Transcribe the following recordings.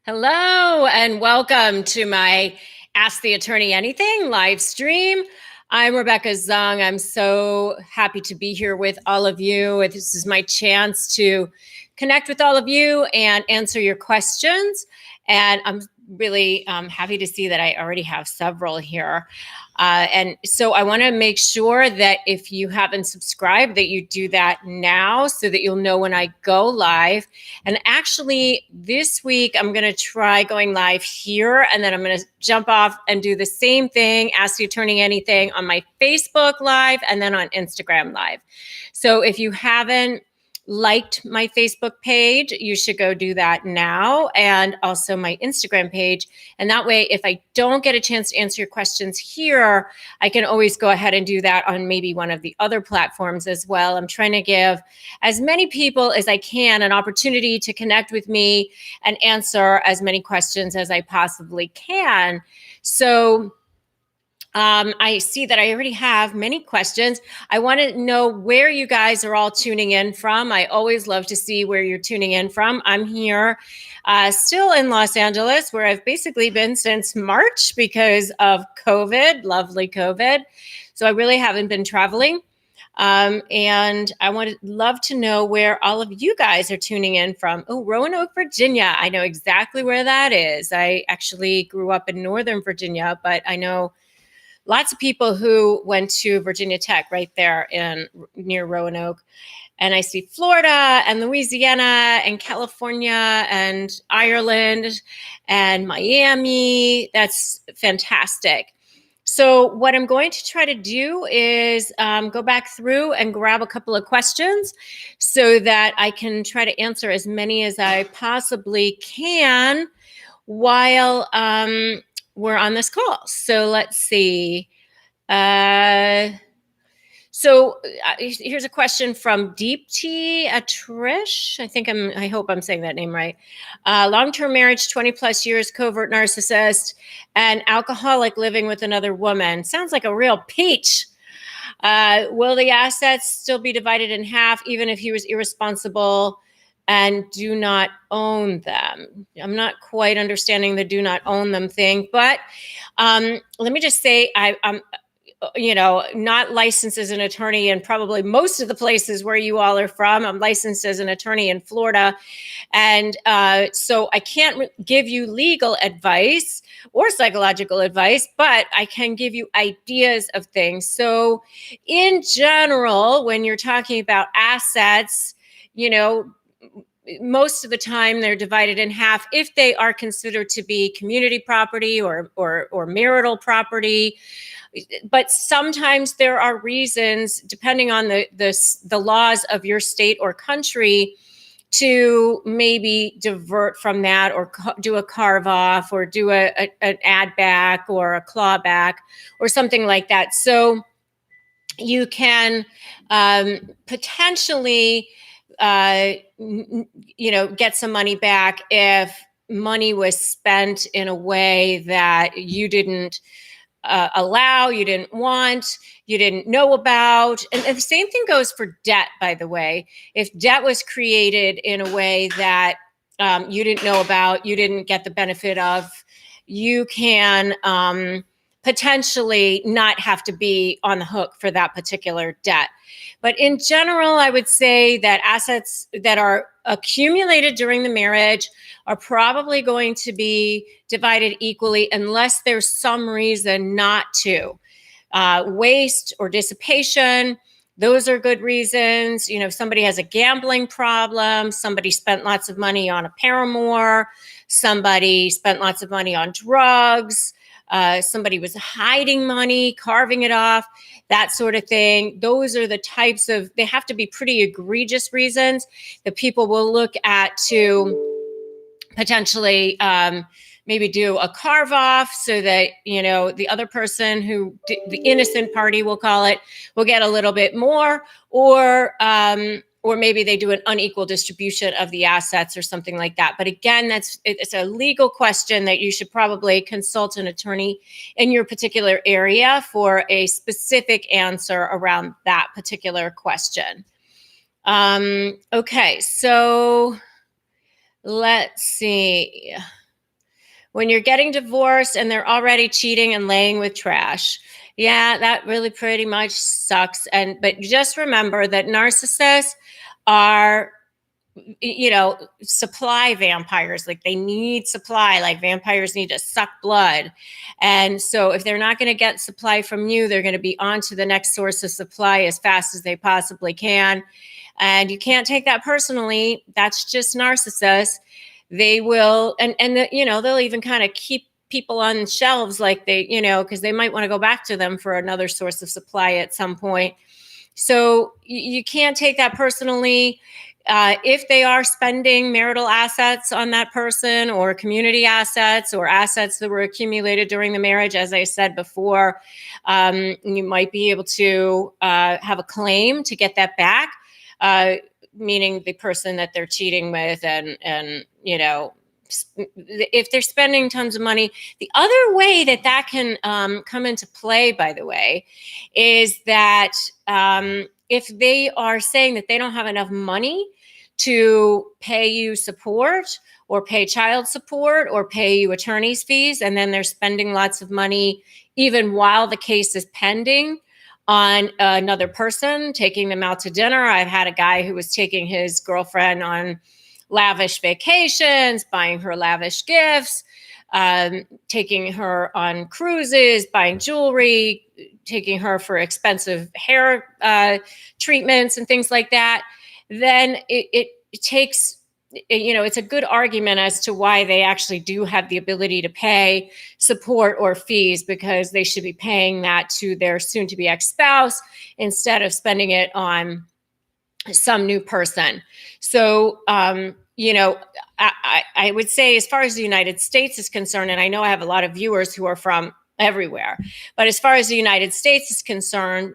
Hello and welcome to my Ask the Attorney Anything live stream. I'm Rebecca Zung. I'm so happy to be here with all of you. This is my chance to connect with all of you and answer your questions. And I'm really happy to see that I already have several here. And so I want to make sure that if you haven't subscribed, that you do that now so that you'll know when I go live. And actually, this week, I'm going to try going live here, and then I'm going to jump off and do the same thing, Ask the Attorney Anything on my Facebook Live and then on Instagram Live. So if you haven't liked my Facebook page, you should go do that now, and also my Instagram page. And that way, if I don't get a chance to answer your questions here, I can always go ahead and do that on maybe one of the other platforms as well. I'm trying to give as many people as I can an opportunity to connect with me and answer as many questions as I possibly can. So I see that I already have many questions. I want to know where you guys are all tuning in from. I always love to see where you're tuning in from. I'm here still in Los Angeles, where I've basically been since March because of COVID, lovely COVID. So I really haven't been traveling. And I would love to know where all of you guys are tuning in from. Oh, Roanoke, Virginia. I know exactly where that is. I actually grew up in Northern Virginia, but I know lots of people who went to Virginia Tech right there near Roanoke. And I see Florida and Louisiana and California and Ireland and Miami. That's fantastic. So what I'm going to try to do is go back through and grab a couple of questions so that I can try to answer as many as I possibly can while we're on this call. So let's see. Here's a question from Deep Tea Trish. I hope I'm saying that name right. Long-term marriage, 20 plus years, covert narcissist, and alcoholic living with another woman. Sounds like a real peach. Will the assets still be divided in half, even if he was irresponsible and do not own them? I'm not quite understanding the do not own them thing, but let me just say I'm not licensed as an attorney in probably most of the places where you all are from. I'm licensed as an attorney in Florida. And so I can't give you legal advice or psychological advice, but I can give you ideas of things. So in general, when you're talking about assets, most of the time they're divided in half if they are considered to be community property or marital property. But sometimes there are reasons, depending on the laws of your state or country, to maybe divert from that or do a carve off or do an add back or a claw back or something like that. So you can potentially get some money back if money was spent in a way that you didn't allow, you didn't want, you didn't know about. And the same thing goes for debt, by the way. If debt was created in a way that you didn't know about, you didn't get the benefit of, you can potentially not have to be on the hook for that particular debt. But in general, I would say that assets that are accumulated during the marriage are probably going to be divided equally unless there's some reason not to. Waste or dissipation, those are good reasons. If somebody has a gambling problem, somebody spent lots of money on a paramour, somebody spent lots of money on drugs, somebody was hiding money, carving it off, that sort of thing. Those are the types they have to be pretty egregious reasons that people will look at to potentially maybe do a carve off so that, the other person the innocent party, we'll call it, will get a little bit more, or maybe they do an unequal distribution of the assets or something like that. But again, it's a legal question that you should probably consult an attorney in your particular area for a specific answer around that particular question. Okay, so let's see. when you're getting divorced and they're already cheating and laying with trash. Yeah, that really pretty much sucks. But just remember that narcissists are, supply vampires. Like, they need supply, like vampires need to suck blood. And so if they're not going to get supply from you, they're going to be on to the next source of supply as fast as they possibly can. And you can't take that personally. That's just narcissists. They will, they'll even kind of keep people on shelves, like because they might want to go back to them for another source of supply at some point. So you can't take that personally. If they are spending marital assets on that person, or community assets, or assets that were accumulated during the marriage, as I said before, you might be able to have a claim to get that back, meaning the person that they're cheating with, and if they're spending tons of money. The other way that can come into play, by the way, is that if they are saying that they don't have enough money to pay you support, or pay child support, or pay you attorney's fees, and then they're spending lots of money even while the case is pending on another person, taking them out to dinner. I've had a guy who was taking his girlfriend on lavish vacations, buying her lavish gifts, taking her on cruises, buying jewelry, taking her for expensive hair treatments and things like that. Then it takes, it's a good argument as to why they actually do have the ability to pay support or fees, because they should be paying that to their soon-to-be ex-spouse instead of spending it on some new person. So, I would say, as far as the United States is concerned, and I know I have a lot of viewers who are from everywhere, but as far as the United States is concerned,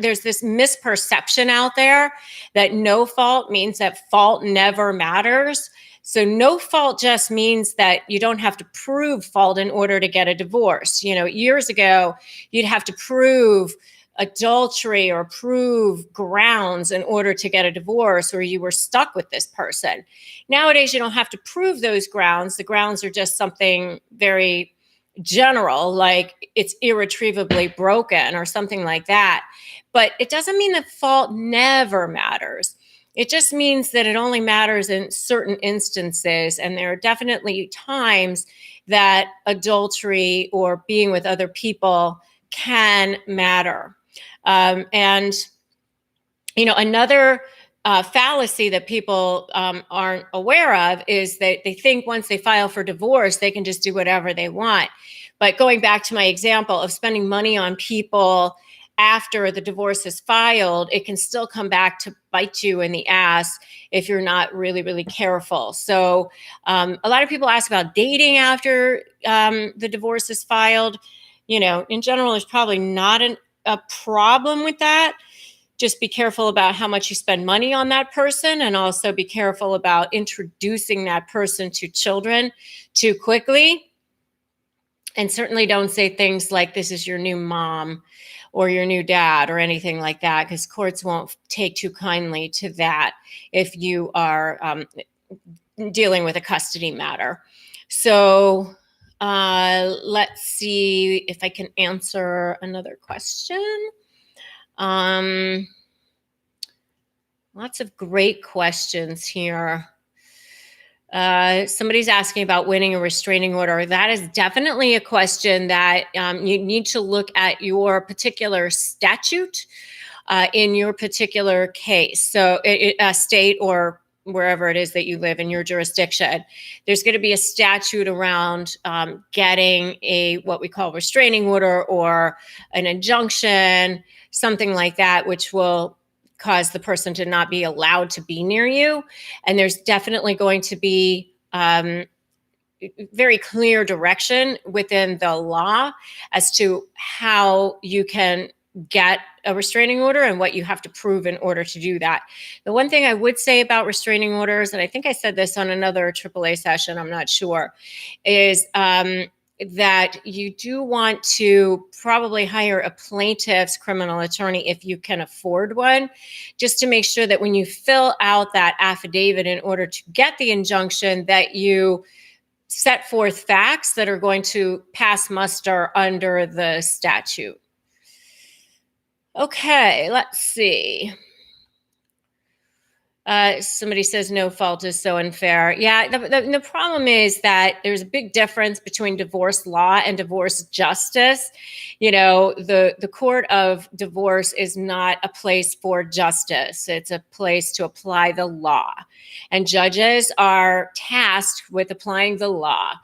there's this misperception out there that no fault means that fault never matters. So no fault just means that you don't have to prove fault in order to get a divorce. Years ago, you'd have to prove adultery or prove grounds in order to get a divorce, or you were stuck with this person. Nowadays, you don't have to prove those grounds. The grounds are just something very general, like it's irretrievably broken or something like that. But it doesn't mean that fault never matters. It just means that it only matters in certain instances. And there are definitely times that adultery or being with other people can matter. Another fallacy that people aren't aware of is that they think once they file for divorce, they can just do whatever they want. But going back to my example of spending money on people after the divorce is filed, it can still come back to bite you in the ass if you're not really, really careful. So a lot of people ask about dating after the divorce is filed. In general, there's probably not a problem with that. Just be careful about how much you spend money on that person, and also be careful about introducing that person to children too quickly. And certainly don't say things like, this is your new mom or your new dad or anything like that, because courts won't take too kindly to that if you are dealing with a custody matter. So let's see if I can answer another question. Lots of great questions here. Somebody's asking about winning a restraining order. That is definitely a question that you need to look at your particular statute in your particular case. So a state or wherever it is that you live in your jurisdiction, there's going to be a statute around getting what we call restraining order or an injunction, something like that, which will cause the person to not be allowed to be near you. And there's definitely going to be very clear direction within the law as to how you can get a restraining order and what you have to prove in order to do that. The one thing I would say about restraining orders, and I think I said this on another AAA session, I'm not sure, is that you do want to probably hire a plaintiff's criminal attorney if you can afford one, just to make sure that when you fill out that affidavit in order to get the injunction, that you set forth facts that are going to pass muster under the statute. Okay, let's see. Somebody says no fault is so unfair. Yeah, the problem is that there's a big difference between divorce law and divorce justice. The court of divorce is not a place for justice. It's a place to apply the law. And judges are tasked with applying the law.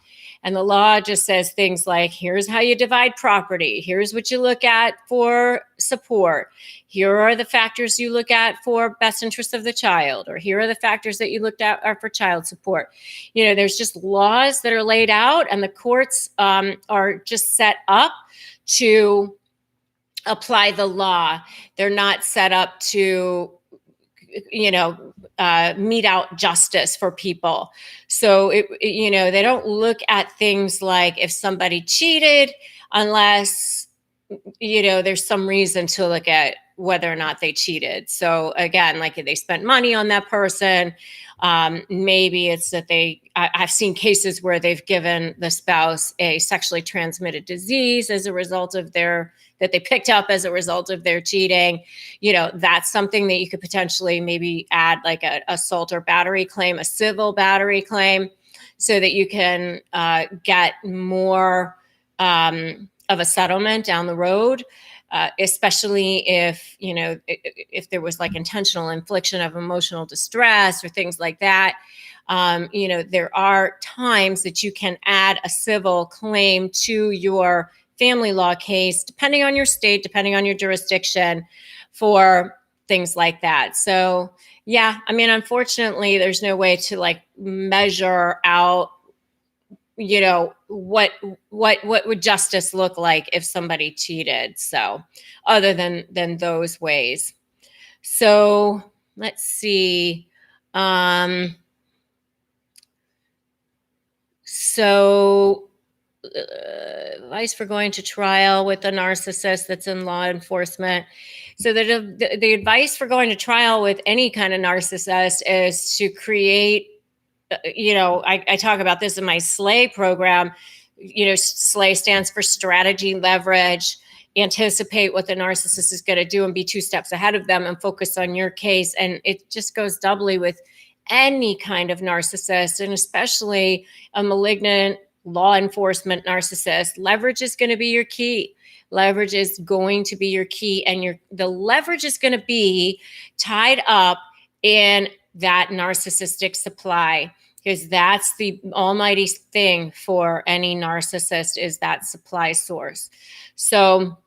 And the law just says things like, here's how you divide property. Here's what you look at for support. Here are the factors you look at for best interest of the child, or here are the factors that you looked at are for child support. There's just laws that are laid out, and the courts are just set up to apply the law. They're not set up to mete out justice for people. So they don't look at things like if somebody cheated, unless there's some reason to look at whether or not they cheated. So again, like if they spent money on that person, maybe it's that I've seen cases where they've given the spouse a sexually transmitted disease as a result of that they picked up as a result of their cheating. That's something that you could potentially maybe add like a assault or battery claim, a civil battery claim, so that you can get more of a settlement down the road. Especially if there was like intentional infliction of emotional distress or things like that. There are times that you can add a civil claim to your family law case, depending on your state, depending on your jurisdiction, for things like that. So yeah, unfortunately, there's no way to like measure out what would justice look like if somebody cheated. So other than those ways. So let's see. Advice for going to trial with a narcissist that's in law enforcement. So the advice for going to trial with any kind of narcissist is to create, I talk about this in my SLAY program. SLAY stands for strategy, leverage, anticipate what the narcissist is going to do and be 2 steps ahead of them and focus on your case. And it just goes doubly with any kind of narcissist, and especially a malignant law enforcement narcissist. Leverage is going to be your key. Leverage is going to be your key, and the leverage is going to be tied up in that narcissistic supply, because that's the almighty thing for any narcissist, is that supply source. So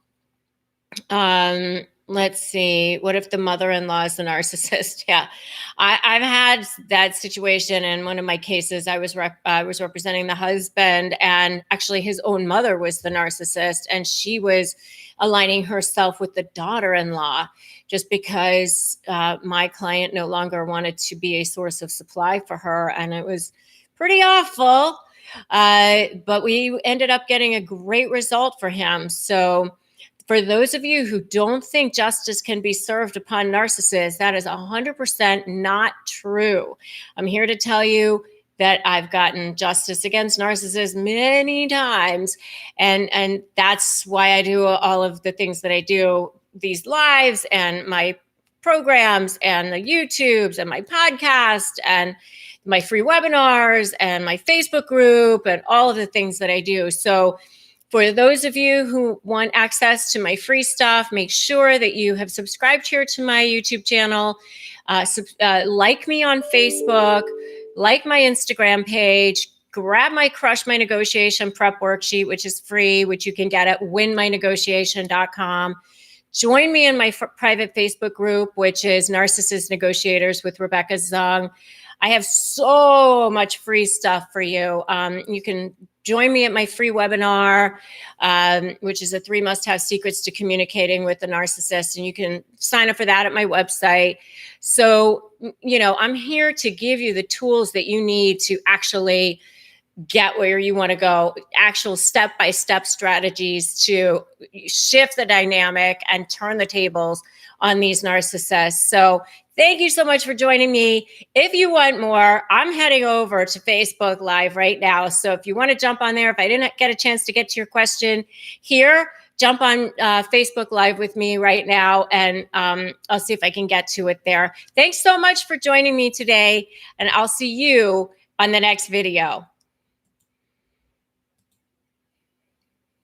let's see. What if the mother-in-law is the narcissist? Yeah, I've had that situation in one of my cases. I was representing the husband, and actually his own mother was the narcissist, and she was aligning herself with the daughter-in-law just because my client no longer wanted to be a source of supply for her, and it was pretty awful. But we ended up getting a great result for him. So for those of you who don't think justice can be served upon narcissists, that is 100% not true. I'm here to tell you that I've gotten justice against narcissists many times. And that's why I do all of the things that I do, these lives and my programs and the YouTubes and my podcast and my free webinars and my Facebook group and all of the things that I do. So for those of you who want access to my free stuff, make sure that you have subscribed here to my YouTube channel, like me on Facebook, like my Instagram page, grab my Crush My Negotiation Prep Worksheet, which is free, which you can get at winmynegotiation.com. Join me in my private Facebook group, which is Narcissist Negotiators with Rebecca Zung. I have so much free stuff for you. You can join me at my free webinar, which is the 3 must-have secrets to communicating with the narcissist. And you can sign up for that at my website. So, I'm here to give you the tools that you need to actually get where you want to go, actual step-by-step strategies to shift the dynamic and turn the tables on these narcissists. So Thank you so much for joining me. If you want more, I'm heading over to Facebook Live right now. So if you want to jump on there, if I didn't get a chance to get to your question here, jump on Facebook Live with me right now, and I'll see if I can get to it there. Thanks so much for joining me today, and I'll see you on the next video.